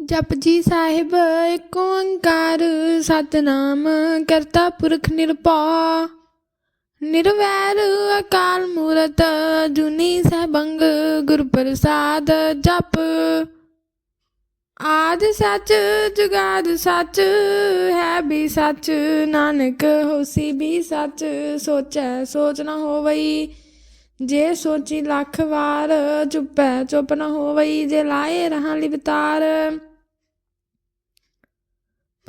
जपजी साहिब एक ओंकार सतनाम करता पुरख निरभौ निर्वैर अकाल मूरत जुनी सहबंग गुर प्रसाद जप। आदि सच जुगाद सच है भी सच नानक होसी भी सच सोचै सोच न होवई जे सोची लख वार चुपै चुप न होवई जे लाए रहां लिवतार।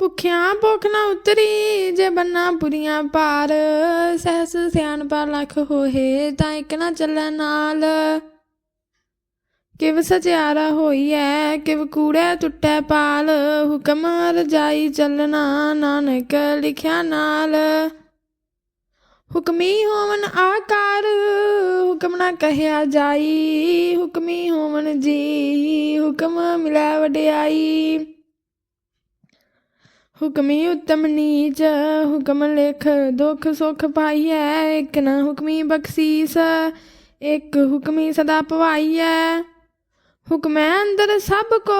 भुखिया भुख न उतरी जे बन्ना पुरियां पार सहस सियाणपा लख होए तां इक न चलै नाल। किव सचियारा होईऐ किव कूड़ै टुटै पाल हुक्म रजाई चलना नानक लिखिया नाल। हुक्मी होवन आकार हुक्म न कहिया जाई हुक्मी होवन जी हुक्म मिलै वडियाई। हुक्मी उत्तम नीच हुक्म लिख दुख सुख पाईऐ एक न हुक्मी बख्शीस एक हुक्मी सदा पवाईऐ। हुक्मै अंदर सब को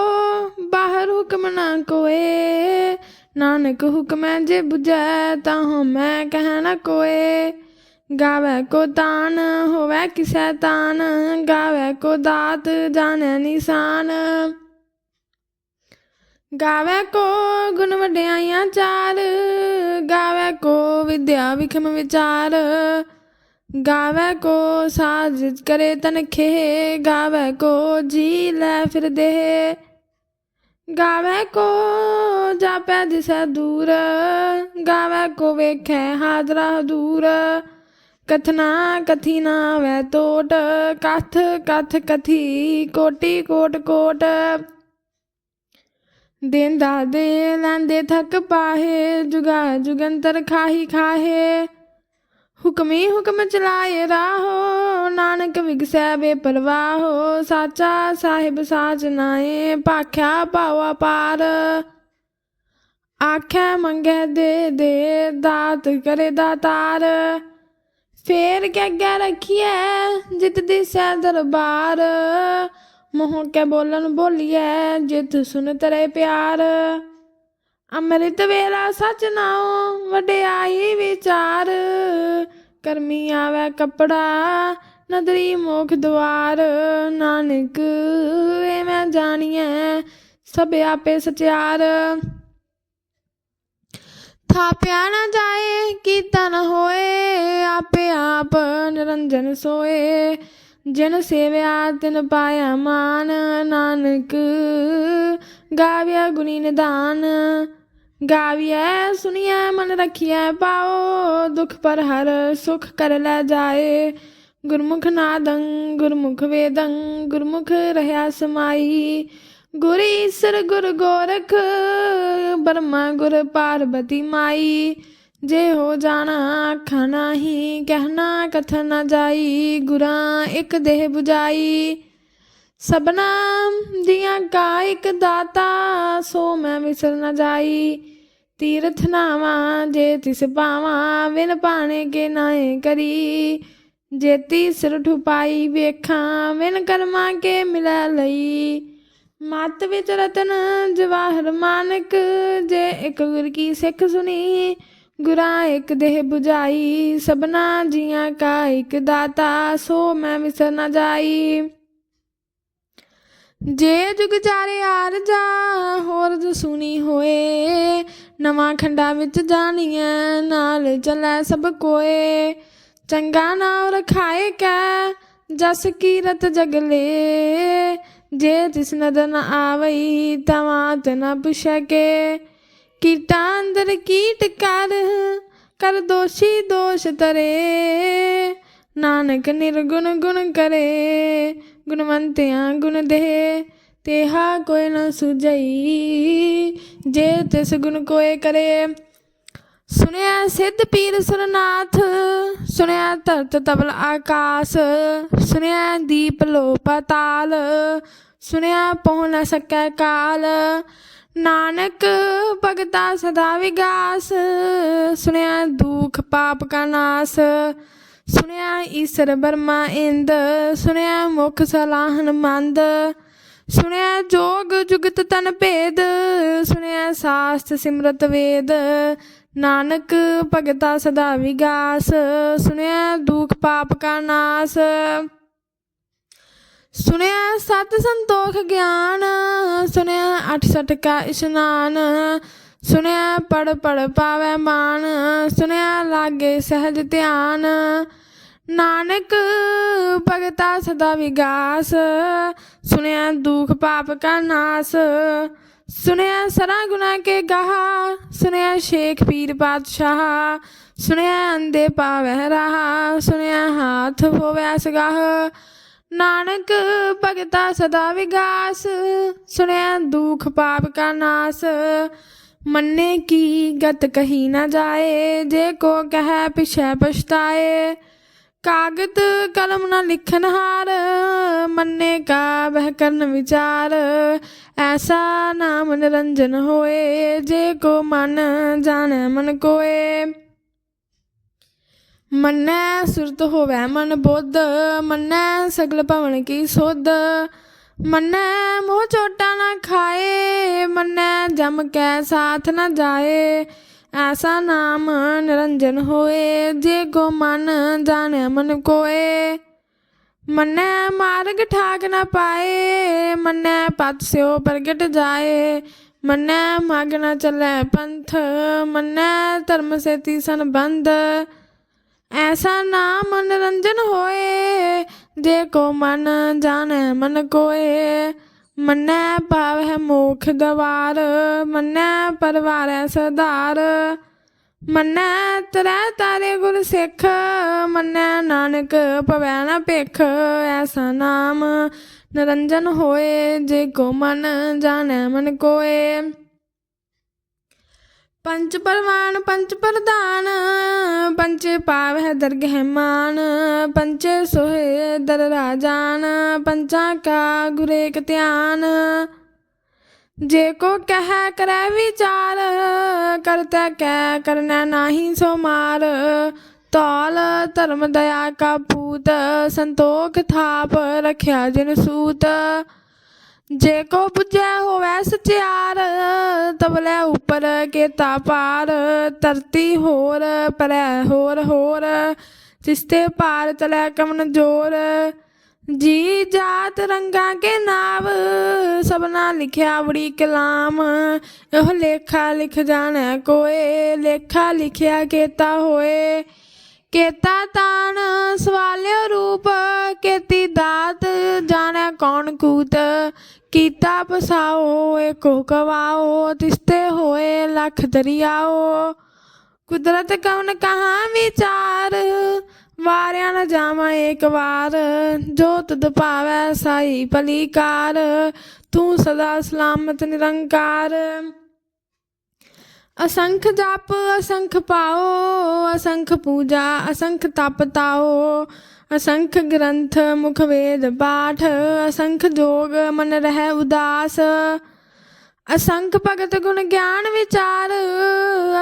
बाहर हुक्म न कोए नानक हुक्मै जे बुझै तां होमै कह न कोए। गावै को तान होवै किसै तान गावै को दात जानै निशान। गावै को गुण वड्याइयां चार गावै को विद्या विखम विचार। गावै को साज करे तनखे गावै को जी लै फिर देह। गावै को जापै दिसै दूर गावै को वेखै हाजरा दूर। कथना कथी ना वै तोट कथ कथ कथी कोटि कोट कोट। देंदा दे लैंदे थक पाहे जुगा जुगंतर खाही खाहे। हुक्मी हुक्म चलाए राहो नानक विगसै बेपरवाहो। साचा साहिब साच नाए भाख्या पावा पार। आखै मंगै दे दे दात करे दातार। फेर के अग्गै रखिए जित दिसै दरबार। मोह के बोलन बोलिए जित सुन तरे प्यार। अमृत वेला सच नाओ वड्याई विचार। करमी आवे कपड़ा नदरी मोख द्वार। नानक एवं जानिए सब आपे सचियार। थाप्या न जाए कीता न होए आपे आप निरंजन सोए। जिन सेव्या तिन पाया मान नानक गाव्या गुणी निदान। गाविया सुनिया मन रखिया पाओ दुख पर हर सुख कर लै जाए। गुरमुख नादं गुरमुख वेदं गुरमुख रह्या समाई। गुर ईसर गुर गोरख ब्रह्मा गुर पार्वती माई। जे हो जाना आखा नाही कहना कथन न जाई। गुरा एक देह बुझाई सबना दियां का एक दाता सो मैं विसर न जाई। तीरथ नावा जे तिस पावा विन पाने के नाए करी। जेती सिर ठुपाई वेखा विन कर्मा के मिलै लई। मत विच रतन जवाहर मानक जे एक गुर की सिख सुनी। गुरा एक देह बुझाई सबना जियां का एक दाता सो मैं विसर न जाई। जे जुग चारे आर जा होर सुनी होए नवां खंडा विच जानिए नाल चलै सब कोए। चंगा नाम रखाए कै जस कीरत जगले। जे तिस नदर न आवई तवात न पुछै के। कीटा अंदर कीट कर दोषी दोष तरे। नानक निर्गुण गुण करे गुणवंतियां गुण दे। तेहा कोई न सुझई जे तिस गुण कोय करे। सुनया सिद्ध पीर सुरनाथ सुनया धरत तबल आकाश। सुनया दीप लो पाताल सुनया पहुँ न सकै काल। नानक भगता सदा विगास सुनया दुख पाप का नाश। सुनया ईसर ब्रह्मा इंद सुनया मुख सलाहन मंद। ਸੁਣਿਆ ਜੋਗ ਜੁਗਤ ਤਨ ਭੇਦ, ਸੁਣਿਆ ਸਾਸਤ ਸਿਮਰਤ ਵੇਦ। ਨਾਨਕ ਭਗਤਾ ਸਦਾ ਵਿਗਾਸ, ਸੁਣਿਆ ਦੁਖ ਪਾਪ ਕਾ ਨਾਸ। ਸੁਣਿਆ ਸਤ ਸੰਤੋਖ ਗਿਆਨ, ਸੁਣਿਆ 68 ਕਾ ਇਸ਼ਨਾਨ। ਸੁਣਿਆ ਪੜ ਪੜ ਪਾਵੈ ਮਾਨ, ਸੁਣਿਆ ਲਾਗੇ ਸਹਿਜ ਧਿਆਨ। ਨਾਨਕ ਭਗਤਾ ਸਦਾ ਵਿਗਾਸ, ਸੁਣਿਆ ਦੁਖ ਪਾਪ ਕਾ ਨਾਸ। ਸੁਣਿਆ ਸਰਾ ਗੁਨਾ ਕੇ ਗਾਹਾ, ਸੁਣਿਆ ਸ਼ੇਖ ਪੀਰ ਪਾਤਸ਼ਾਹ। ਸੁਣਿਆ ਅੰਧੇ ਪਾਵੈ ਰਾਹ, ਸੁਣਿਆ ਹਾਥ ਹੋਵੈ ਸਗਾਹ। ਨਾਨਕ ਭਗਤਾ ਸਦਾ ਵਿਗਾਸ, ਸੁਣਿਆ ਦੁਖ ਪਾਪ ਕਾ ਨਾਸ। ਮੰਨੇ ਕੀ ਗਤ ਕਹੀ ਨਾ ਜਾਏ, ਜੇ ਕੋ ਕਹਿ ਪਿਛੈ ਪਛਤਾਏ। ਕਾਗਤ ਕਲਮ ਨਾ ਲਿਖਨ ਹਾਰ, ਮੰਨੇ ਕਾ ਬਹਿ ਕਰਨ ਵਿਚਾਰ। ਐਸਾ ਨਾਮ ਨਿਰੰਜਨ ਹੋਏ, ਜੇ ਕੋ ਮਨ ਜਾਣੈ ਮਨ ਕੋਏ। ਮੰਨੈ ਸੁਰਤ ਹੋਵੈ ਮਨ ਬੁੱਧ, ਮੰਨੈ ਸਗਲ ਭਵਨ ਕੀ ਸੁਧ। ਮੰਨੈ ਮੋਹ ਚੋਟਾ ਨਾ ਖਾਏ, ਮੰਨੈ ਜਮ ਕੈ ਸਾਥ ਨਾ ਜਾਏ। ਐਸਾ ਨਾਮ ਨਿਰੰਜਨ ਹੋਏ, ਜੇ ਕੋ ਮਨ ਜਾਣੈ ਮਨ ਕੋਏ। ਮੰਨੈ ਮਾਰਗ ਠਾਕ ਨਾ ਪਾਏ, ਮੰਨੈ ਪਤ ਸਿਓ ਪ੍ਰਗਟ ਜਾਏ। ਮੰਨੈ ਮਗ ਨਾ ਚੱਲੈ ਪੰਥ, ਮੰਨੈ ਧਰਮ ਸੇਤੀ ਸੰਬੰਧ। ਐਸਾ ਨਾਮ ਨਿਰੰਜਨ ਹੋਏ, ਜੇ ਕੋ ਮਨ ਜਾਣੈ ਮਨ ਕੋਏ। ਮੰਨੈ ਪਾਵਹਿ ਮੋਖ ਦਵਾਰ, ਮੰਨੈ ਪਰਵਾਰੈ ਸਧਾਰ। ਮੰਨੈ ਤਰੈ ਤਾਰੇ ਗੁਰ ਸਿੱਖ, ਮੰਨੈ ਨਾਨਕ ਭਵੈ ਨਾ ਭਿਖ। ਐਸਾ ਨਾਮ ਨਿਰੰਜਨ ਹੋਏ, ਜੇ ਕੋ ਮਨ ਜਾਣੈ ਮਨ ਕੋਏ। ਪੰਚ ਪਰਵਾਨ ਪੰਚ ਪ੍ਰਧਾਨ, ਪੰਚੇ ਪਾਵਹਿ ਦਰਗਹਿ ਮਾਨ। ਪੰਚੇ ਸੋਹੇ ਦਰ ਰਾਜਾਨ, ਪੰਚਾਂ ਕਾ ਗੁਰ ਏਕ ਧਿਆਨ। ਜੇ ਕੋ ਕਹਿ ਕਰੈ ਵਿਚਾਰ, ਕਰਤੈ ਕੈ ਕਰਨੈ ਨਾਹੀ ਸੋ ਮਾਰ। ਤੌਲ ਧਰਮ ਦਇਆ ਕਾ ਪੂਤ, ਸੰਤੋਖ ਥਾਪ ਰਖਿਆ ਜਿਨ ਸੂਤ। ਜੇ ਕੋ ਪੁੱਜੈ ਹੋਵੈ ਸਚਿਆਰ, ਤਬਲੇ ਉਪਰ ਕੇਤਾ ਪਾਰ। ਧਰਤੀ ਹੋਰ ਪਰੈ ਹੋਰ ਹੋਰ, ਤਿਸਤੇ ਪਾਰ ਤਲੈ ਕਮਨ ਜੋਰ। ਜੀ ਜਾਤ ਰੰਗਾ ਕੇ ਨਾਵ, ਸਭਨਾ ਲਿਖਿਆ ਬੜੀ ਕਲਾਮ। ਇਹ ਲੇਖਾ ਲਿਖ ਜਾਣੈ ਕੋਏ, ਲੇਖਾ ਲਿਖਿਆ ਕੇਤਾ ਹੋਏ। ਕੇਤਾ ਤਾਣ ਸਵਾਲਿਓ ਰੂਪ, ਕੇਤੀ ਦਾਤ ਜਾਣੈ ਕੌਣ ਕੂਤ। ਕੀਤਾ ਪਸਾਓ ਏਕੋ ਕਵਾਓ, ਤਿਸਤੇ ਹੋਏ ਲੱਖ ਦਰਿਆਓ। ਕੁਦਰਤ ਕਵਨ ਕਹਾਂ ਵਿਚਾਰ, ਵਾਰਿਆ ਨਾ ਜਾਵਾਂ ਏਕ ਵਾਰ। ਜੋ ਤੁਧ ਭਾਵੈ ਸਾਈ ਭਲੀ ਕਾਰ, ਤੂੰ ਸਦਾ ਸਲਾਮਤ ਨਿਰੰਕਾਰ। असंख जाप असंख पाओ, असंख पूजा असंख तप ताओ। असंख ग्रंथ मुख वेद पाठ, असंख जोग मन रह उदास। असंख भगत गुण ज्ञान विचार,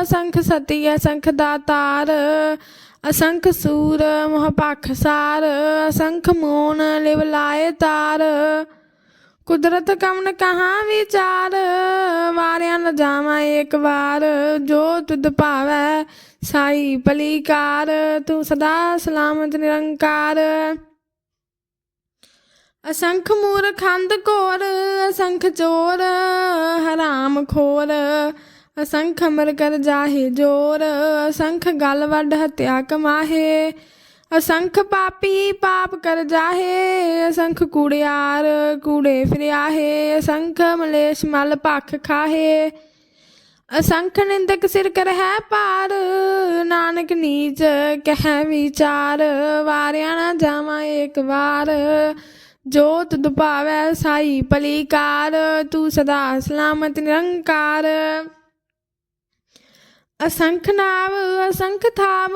असंख सती असंख दातार। असंख सूर मोह पाखसार, असंख मोन लिव लाए तार। कुदरत कमन कहाँ विचार, वारिया न जावा एक बार। जो तुद पावै साई भली कार, तू सदा सलामत निरंकार। असंख मूर्ख अंध घोर, असंख चोर हराम खोर। असंख अमर कर जाहे जोर, असंख गल वड हत्या कमाहे। असंख पापी पाप कर जाहे, असंख कूड़ियार कूड़े फिरियाहे। असंख मलेश मल भख खाहे, असंख निंदक सिर कर है पार। नानक नीच कह विचार, वारिया ना जावा एक बार। जो तुद पावै साई भली कार, तू सदा सलामत निरंकार। असंख नाव असंख थाव,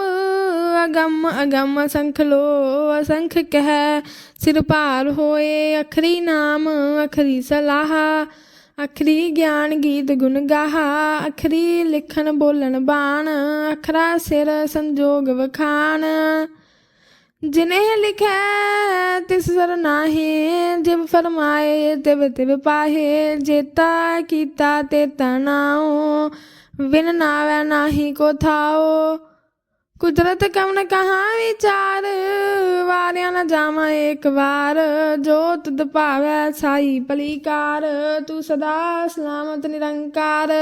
अगम अगम असंख लो। असंख कह सिर पार होए, अखरी नाम अखरी सलाह। अखरी ज्ञान गीत गुण गाहा, अखरी लिखन बोलन बाण। अखरा सिर संजोग वखान, जिन्हें लिखे तिस सर नाहे, जिव फरमाए तिव तिव पाहे। जेता कीता तेता नाओ, बिन नावै नाही को थाओ। कुदरत कवन कहाँ विचार, वारिया न जावा एक बार। जो तुद भावै साई भलीकार, तू सदा सलामत निरंकार।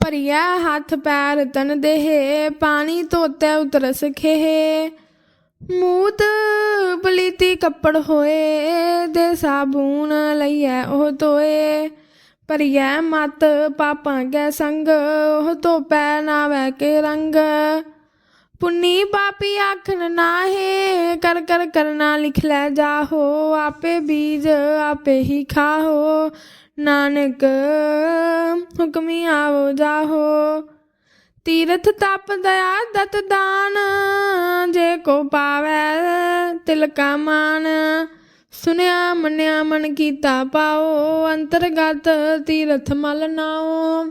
भरिया हाथ पैर तन देहे, पानी धोते उतरस खेहे। मूत पलीती कपड़ होए, दे साबून लइयै ओह धोए। भरिया मत पापां कै संग, ओह धोपै नावै के रंग। पुन्नी पापी आखन नाहे, कर कर करना लिख लै जाहो। आपे बीज आपे ही खाहो, नानक हुक्मी आवो जाहो। तीरथ तप दया दत दान, जे को पावै तिलका मान। सुनिया मन्या मन कीता पाओ, अंतरगत तीरथ मल नाओ।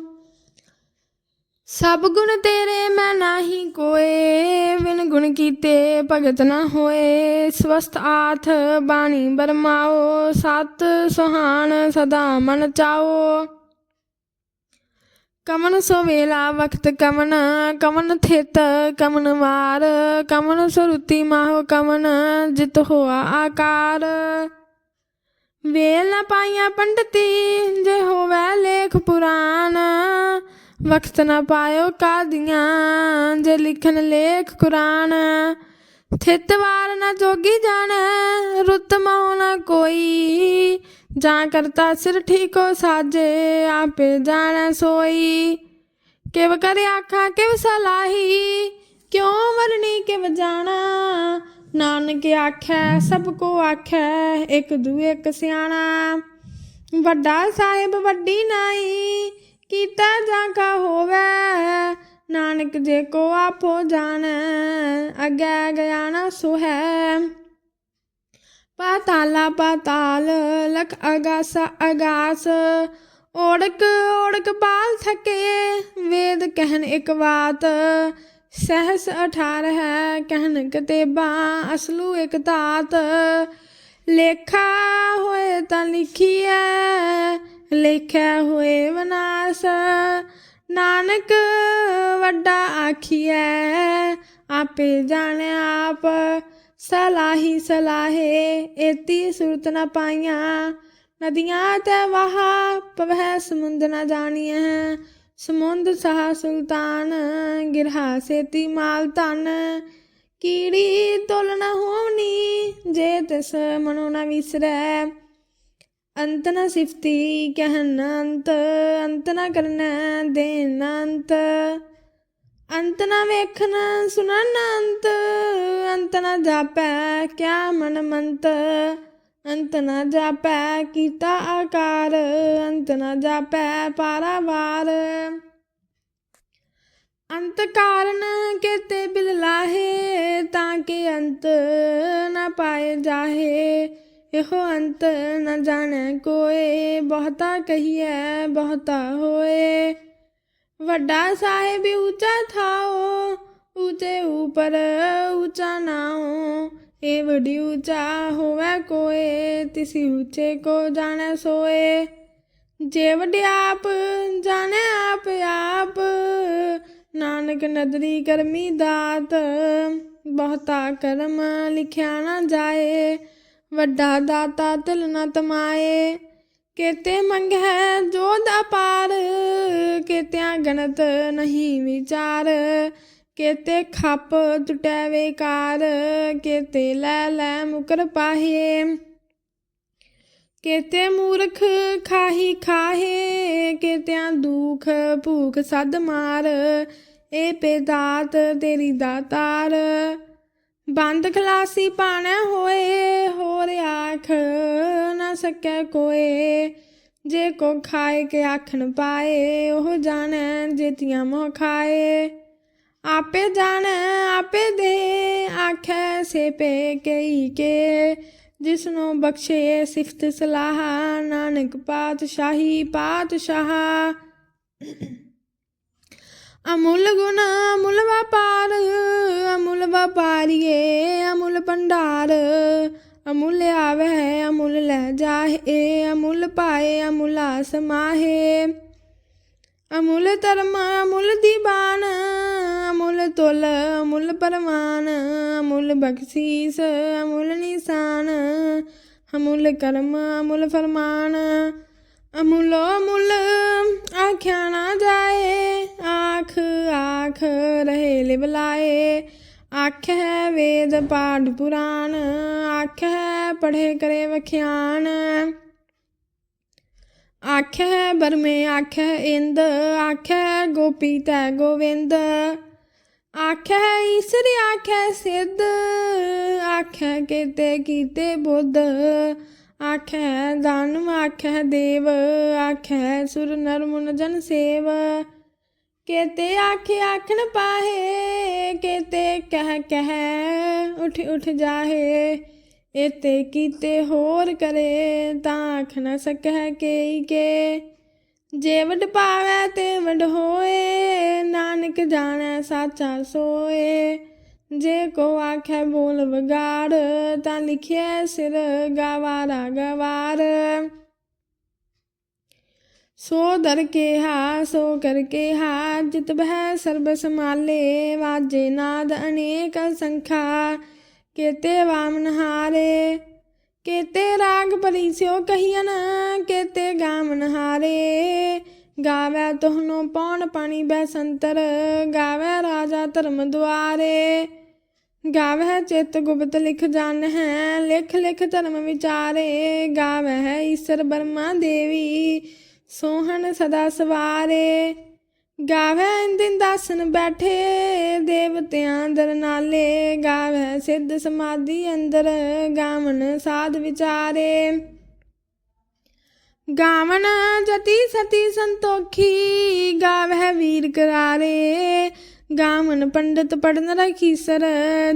सब गुण तेरे मैं नाही कोए, बिन गुण कीते भगत न होए। स्वस्थ आथ बाणी बरमाओ, सत सुहान सदा मन चाओ। कमन सो वेला वक्त कमन, कमन थित कमन वार। कमन सुरुति माहो कमन, जित होआ आकार। वेल न पाइया पंडिती, जे होवै लेख पुराण। वक्त न पायो कादियां, जे लिखन लेख कुरान। थित वार न जोगी जाने, रुत महो न कोई। जा करता सिर ठीको साजे, आपे जाने सोई। किव करे आखा किव सलाही, क्यों वरनी किव जाना। नानक आखै सबको आखै, एक दू एक सियाणा। वड्डा साहिब वड्डी नाई, कीता जाका होवै। नानक जे को आपो जाने, अगै गया ना सोहै। पाताला पाताल लख अगासा अगास। ओढ़क ओढ़क बाल थके, वेद कहन एक बात। सहस 18 कहन कतेबा, असलू एक तात। लेखा होए तां लिखिए, लेखा होए विनाश। नानक वड्डा आखिए, आपे जाने आप। सलाही सलाहे एती सुरत न पाइया, नदियाँ ते वहा पवै समुंद न जानिया। समुंद सहा सुल्तान, गिरहा सेती माल धन। कीड़ी तुल न होवनी, जे तिस मनो न विसरै। अंत न सिफती कहन अंत, अंत न करनै देन अंत। अंत न वेखन सुनन अंत, अंत न जापै क्या मन मंत। अंत न जापै कीता आकार, अंत न जापै पारावार। अंत कारण केते बिल लाहे, ताके अंत न पाए जाहे। एहो अंत न जाने कोए, बहुता कहिए बहुता होए। वड्डा साहिब ऊंचा थाओ, ऊंचे ऊपर ऊंचा नाओ। ए वड्डी ऊंचा होवै कोए, तिसी ऊंचे को जाने सोए। जे वड्डे आप जाने आप आप, नानक नदरी करमी दात। बहुता कर्म लिखिया न जाए, वड्डा दाता तिल न तमाए। केते मंगै जोध अपार, केत्या गणत नहीं विचार। केते खप टुटै बेकार, केते लै लै मुकर पाहे। केते मूर्ख खाही खाहे, केत्या दुख भूख सद मार। ए पेदात तेरी दातार, बंद खलासी पाने होए। होर आख न सकै कोए, जे को खाए के आखन पाए। ओह जाने जेतियां मोह खाए। आपे जाने आपे दे, आखै से पे कई के। जिसनो बख्शे सिफत सलाह, नानक पातशाही पातशाह। अमुल गुण अमुल व्यापार अमुल व्यापारिये अमुल भंडार अमुल आवे अमुल लै जाहे अमुल पाए अमुला समाहे अमुल धर्म अमुल दीवान अमुल तुल अमुल परवान अमुल बख्शीस अमुल निशान अमुल कर्म अमुल फरमान अमुलो अमुल आख्या ना जाए आख आख रहे लिबलाए आख है वेद पाठ पुराण आख है पढ़े करे वख्यान आख है बरमे आख है इंद आख है गोपी तै गोविंद आख है ईसरी आख है सिद्ध आख है केते कीते बुद्ध आख है दानव आख है देव आख है सुर नर मुन जन सेव केते आखे आखन पाहे केते कह उठ उठ जाहे एते कीते होर करे तां आख न सकह केई के जे वड पावै ते वड होए नानक जानै साचा सोए जे को आखै बोल वगाड़ तां लिखिए सिर गवारा गवार सो दर के हा सो कर के हा जित बह सर्ब समाले वाजे नाद अनेक संखा केते वामन हारे केते राग परिस्यो कहियन केते गामन हारे गावै तोहनो पौन पानी बैसंतर गावै राजा धर्म द्वारे गावै चित गुप्त लिख जान है लिख लिख धर्म विचारे गावै ईश्वर ब्रह्मा देवी सोहन सदा सवारे गावै दिन दासन बैठे देवतियां दर नाले गावै सिद्ध समाधि अंदर गावन साध विचारे गावन जति सती संतोखी गावै वीर करारे गावन पंडित पढ़न रखीसर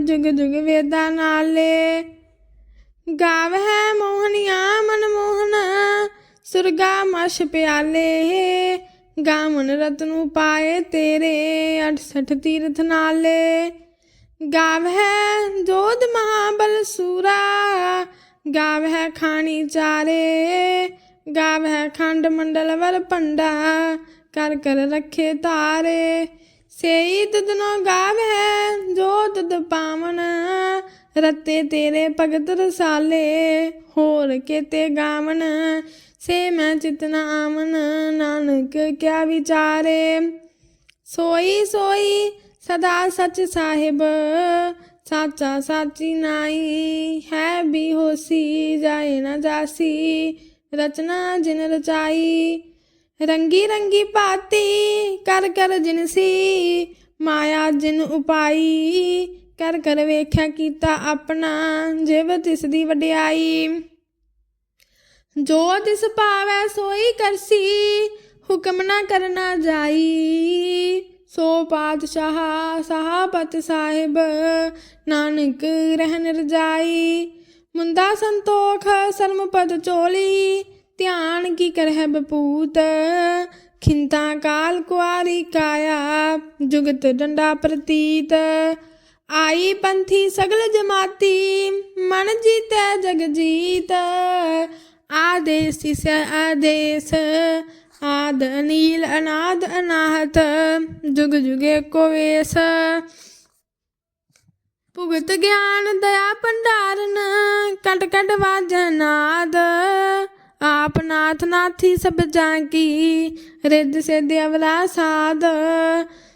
जुग जुग वेदा नाले गावै मोहनिया मनमोहन सुरगा मश प्याले गावन रत्न पाए तेरे 68 तीर्थ नाले गावै जोध महाबल सूरा गावै खानी चारे गावै खंड मंडल वर पंडा कर कर रखे तारे सेई दुदनो गावै जो दुद पावन रते तेरे भगत रसाले होर केते गावन से मैं चितना आमन नानक क्या विचारे सोई सोई सदा सच साहिब साचा साची नाई है भी होसी जाए न जासी रचना जिन रचाई रंगी रंगी पाती कर कर जिनसी माया जिन उपाई कर कर वेख्या कीता अपना जिव तिस दी वड्याई जो तिस पावै सोई करसी हुक्म ना करना जाई सो पातशाह साहबत साहिब नानक रहन रजाई मुंदा संतोख सरम पद चोली ध्यान की करह बपूत खिंता काल कुआरी काया जुगत डंडा प्रतीत आई पंथी सगल जमाती मन जीतै जग जीत आदेश से आदेश आद अनील अनाद अनाहत जुग जुगे को वेश भुगत ज्ञान दया भंडारन कट कट वाजनाद आप नाथ नाथी सब जाकी रिद से देवला साध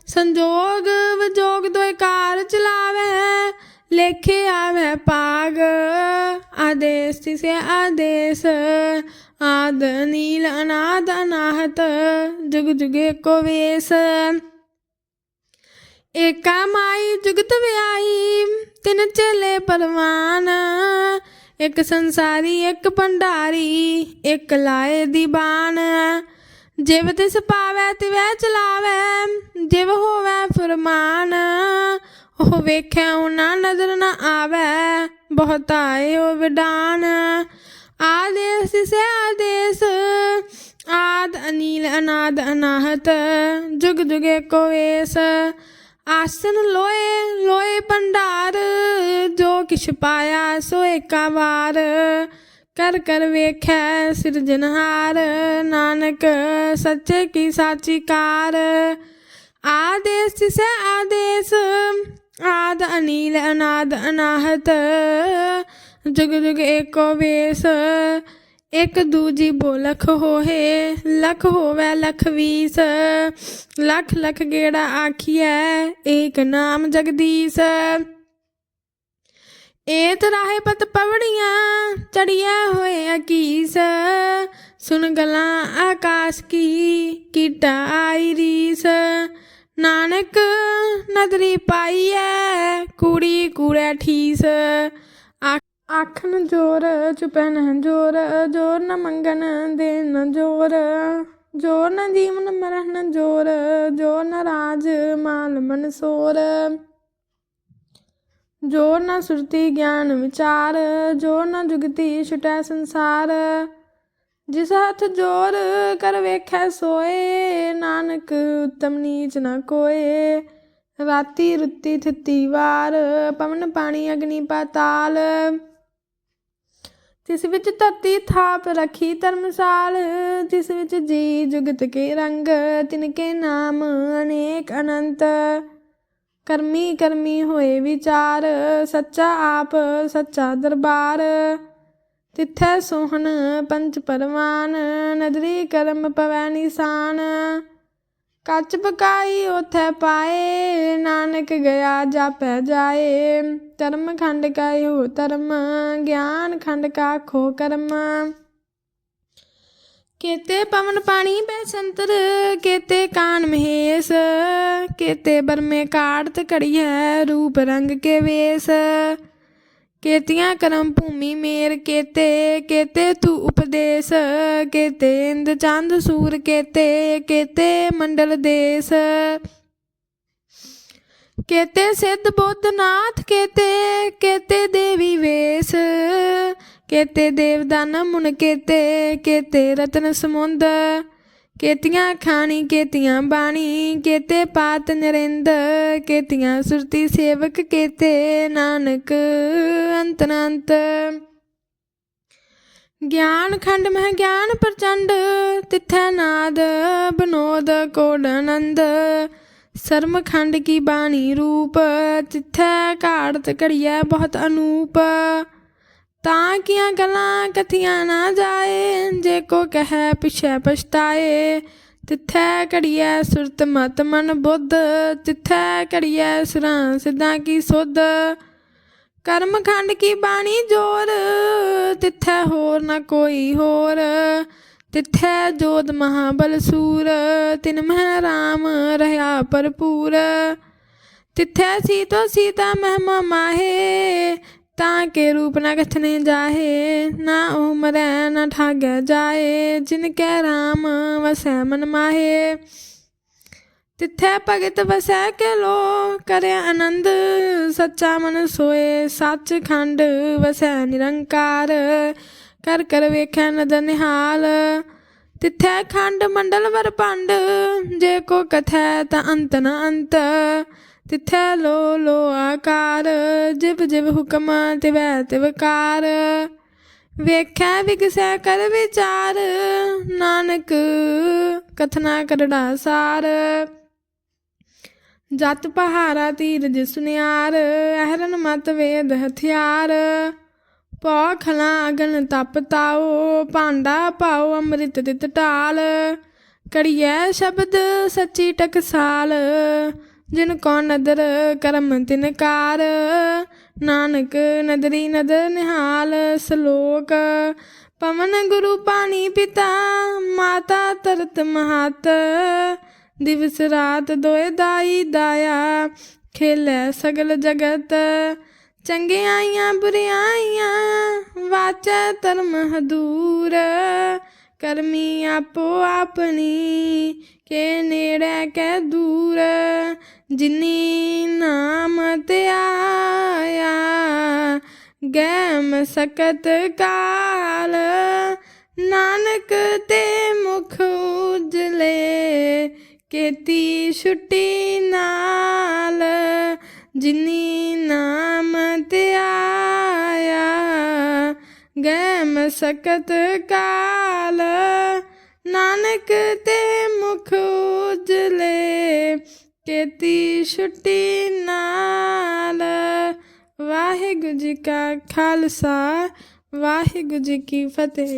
संजोग विजोग दो कार चलावे लेखे आवे पाग आदेश से आदेश आद नील अनाद अनाहत जुग जुगे को वेश एका माई जुगत व्याई तिन चेले परवान एक संसारी एक भंडारी एक लाए दीवान जिव तिस पावै तिवै चलावै जिव होवै फरमान ओह वेख्या ना नजर न आवै बहुत आए ओ विडान आदेश से आदेश आद अनील अनाद अनाहत जुग जुग एको वेस आसन लोए लोए भंडार जो किश पाया सो एका वार कर कर वेखै सिरजनहार नानक सच्चे की साची कार आदेश से आदेश आद अनील अनाद अनाहत जुग जुग एको वेस एक दूजी बो लख होहे लख होवे लख वीस लख लख गेड़ा आखिए एक नाम जगदीश एत राहे पत पवड़ियाँ चढ़िया होए अकीस सुन गला आकाश की कीटा आई रीस नानक नदरी पाई है कूड़ी कूड़े ठीस आखन जोर चुपन जोर जोर न मंगन देन जोर जोर न जीवन मरन जोर जोर न राज माल मनसोर जोर न सुरती ज्ञान विचार जोर न जुगती छुटै संसार जिस हथ जोर कर वेखै सोए नानक उत्तम नीच न कोय राती रुत्ती थित्ती वार पवन पानी अग्नि पाताल जिस विच धरती थाप रखी धर्मसाल जिस विच जी जुगत के रंग तिनके नाम अनेक अनंत करमी करमी होए विचार सच्चा आप सच्चा दरबार तिथै सोहन पंच परवान नदरी करम पवै निशान कच पकाई ओथै पाए नानक गया जापै जाए धर्म खंड का हो धर्म ज्ञान खंड का खो कर्म केते पवन पानी बैसंतर केते कान महेश केते बरमे काटत कड़िया रूप रंग के वेश केतियाँ करम भूमि मेर केते केते तू उपदेश केते इंद चांद सूर केते केते मंडल देश केते सिद्ध बुद्ध नाथ केते केते देवी वेश केते देवदान मुन केते केते रतन समुंद केतियाँ खानी केतियाँ बाणी केते पात नरेंद केतियाँ सुरती सेवक केते नानक अंतनांत ज्ञान खंड में ज्ञान प्रचंड तिथै नाद विनोद कोड आनंद शर्म खंड की बाणी रूप तिथै काड़त कड़िया बहुत अनूप ताकियाँ गलां कथियाँ ना जाए जे को कह पिछे पछताए तिथै कड़िया सुरत मत मन बुद्ध तिथै कड़िया सुरां सिद्धां की सुध कर्म खंड की बाणी जोर तिथै होर न कोई होर तिथै जोत महाबल सूर तिन मह राम रहा भरपूर तिथै सीतो सीता महिमा माहे ताके रूप न कथने जाहे ना उमरै न ठागै जाए जिनकै राम वसै मन माहे तिथै भगत वसै के लो करे आनंद सच्चा मन सोए सच खंड वसै निरंकार कर कर वेखै नदर निहाल तिथै खंड मंडल वर पंड जे को कथै ता अंत न अंत तिथै लो आकार जिब जिब हुक्म तिवै तिवकार वेखै विगसै कर विचार नानक कथना करड़ा सार जत पहारा तीरज सुनियार अहरन मत वेद हथियार पौ खला अगन तप ताओ भांडा पाओ अमृत तित टाल कड़ियै शब्द सच्ची टकसाल जिन को नदर करम तिनकार नानक नदरी नदर निहाल सलोक पवन गुरु पानी पिता माता तरत महत दिवस रात दोए दाई दाया खेलै सगल जगत चंगियाइयां बुरियाइयां वाचै धर्म हदूर करमी आपो अपनी के नेड़े कै दूर जिनी नाम ते आया गै मसकत काल नानक ते मुख ਉਜਲੇ ਕੀਤੀ ਛੁੱਟੀ ਨਾਲ ਜਿਨੀ ਨਾਮ ਤੇ ਆਇਆ ਗਏ ਮਸਕਤ ਕਾਲ ਨਾਨਕ ਤੇ ਮੁਖ ਉਜਲੇ ਕੀਤੀ ਛੁੱਟੀ ਨਾਲ। ਵਾਹਿਗੁਰੂ ਜੀ ਕਾ ਖਾਲਸਾ ਵਾਹਿਗੁਰੂ ਜੀ ਕੀ ਫਤਿਹ।